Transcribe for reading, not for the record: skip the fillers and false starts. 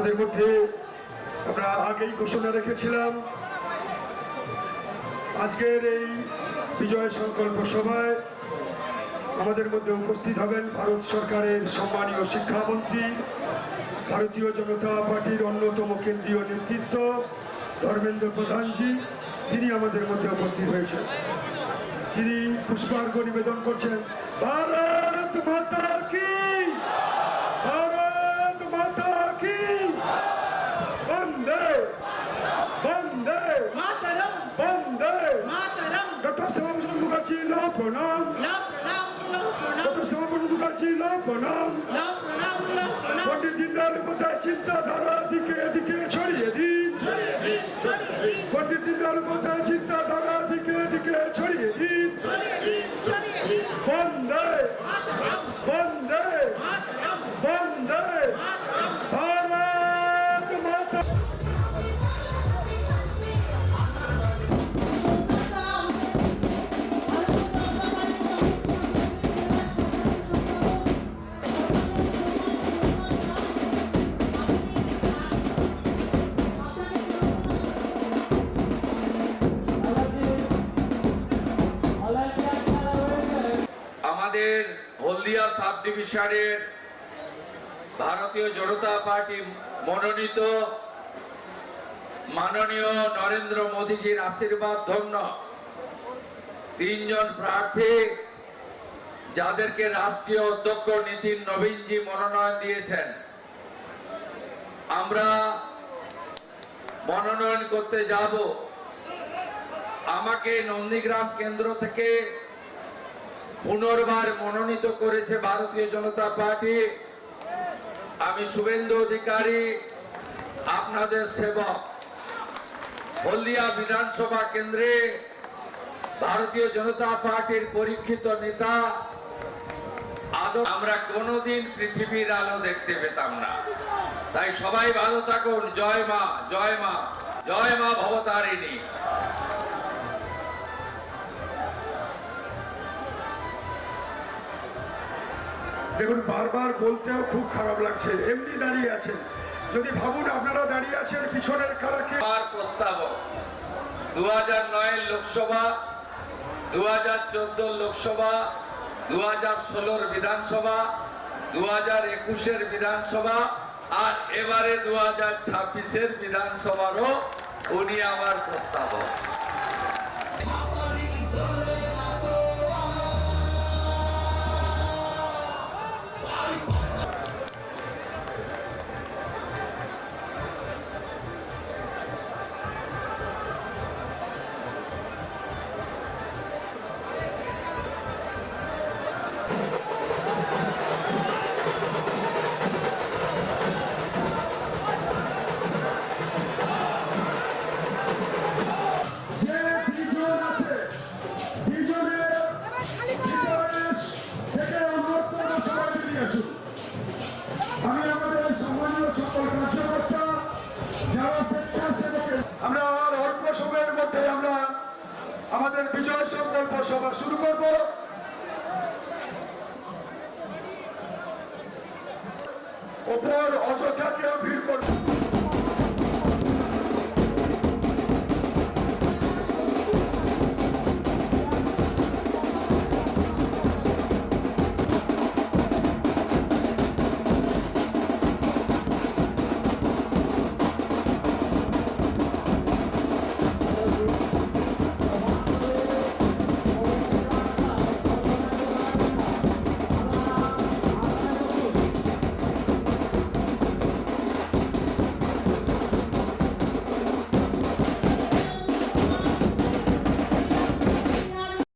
আমাদের মধ্যে আমরা আগেই ঘোষণা রেখেছিলাম আজকের এই বিজয় সংকল্প সভায় আমাদের মধ্যে উপস্থিত হবেন ভারত সরকারের সম্মানীয় শিক্ষামন্ত্রী, ভারতীয় জনতা পার্টির অন্যতম কেন্দ্রীয় নেতৃত্ব ধর্মেন্দ্র প্রধানজি। তিনি আমাদের মধ্যে উপস্থিত হয়েছেন। তিনি পুষ্পার্ঘ্য নিবেদন করছেন। ভারত মাতা কি, ভারত মাতা কি, বন্দে বন্দে মাতরম, বন্দে মাতরম। ডক্টর শ্যামাপ্রসাদ মুখার্জি লো প্রণাম, লো প্রণাম, লো প্রণাম, ডক্টর শ্যামাপ্রসাদ মুখার্জি লো প্রণাম। লো প্রণাম, লো প্রণাম। পণ্ডিত দীনদয়াল উপাধ্যায় চিন্তাধারা দিকে দিকে ছড়িয়ে দিন, ছড়িয়ে দিন, ছড়িয়ে দিন, পণ্ডিত দীনদয়াল উপাধ্যায় চিন্তাধারা দিকে দিকে ছড়িয়ে দিন। ছড়িয়ে দিন, ছড়িয়ে দিন। বন্দে মাতরম, বন্দে মাতরম, বন্দে মাতরম। ভারত মাতা। আমাদের হলদিয়া সাব ডিভিশনের ভারতীয় জনতা পার্টি মনোনীত মাননীয় নরেন্দ্র মোদীজির আশীর্বাদ ধন্য 3 জন প্রার্থী, যাদেরকে রাষ্ট্রীয় অধ্যক্ষ নীতিন নবীনজি মনোনয়ন দিয়েছেন। আমরা মনোনয়ন করতে যাব। আমাকে নন্দীগ্রাম কেন্দ্র থেকে পুনর্বার মনোনীত করেছে ভারতীয় জনতা পার্টি। আমি শুভেন্দু অধিকারী, আপনাদের সেবক। হলদিয়া বিধানসভা কেন্দ্রে ভারতীয় জনতা পার্টির পরীক্ষিত নেতা। আমরা কোনোদিন পৃথিবীর আলো দেখতে পেতাম না। তাই সবাই ভালো থাকুন। জয় মা, জয় মা, জয় মা ভবতারিণী। দেখুন, বারবার বলতেও খুব খারাপ লাগছে। এমনি দাঁড়িয়ে আছেন, যদি ভাবুন আপনারা দাঁড়িয়ে আছেন পিছনের কারাকে। আমার প্রস্তাব 2009 লোকসভা, 2014 লোকসভা, 2016 বিধানসভা, 2021 বিধানসভা আর এবারে 2026 বিধানসভারও উনি আমার প্রস্তাব। আমরা আর অল্প সময়ের মধ্যে আমরা আমাদের বিজয় সংকল্প সভা শুরু করব। ওপর অযোধ্যাকেও ভিড় করব।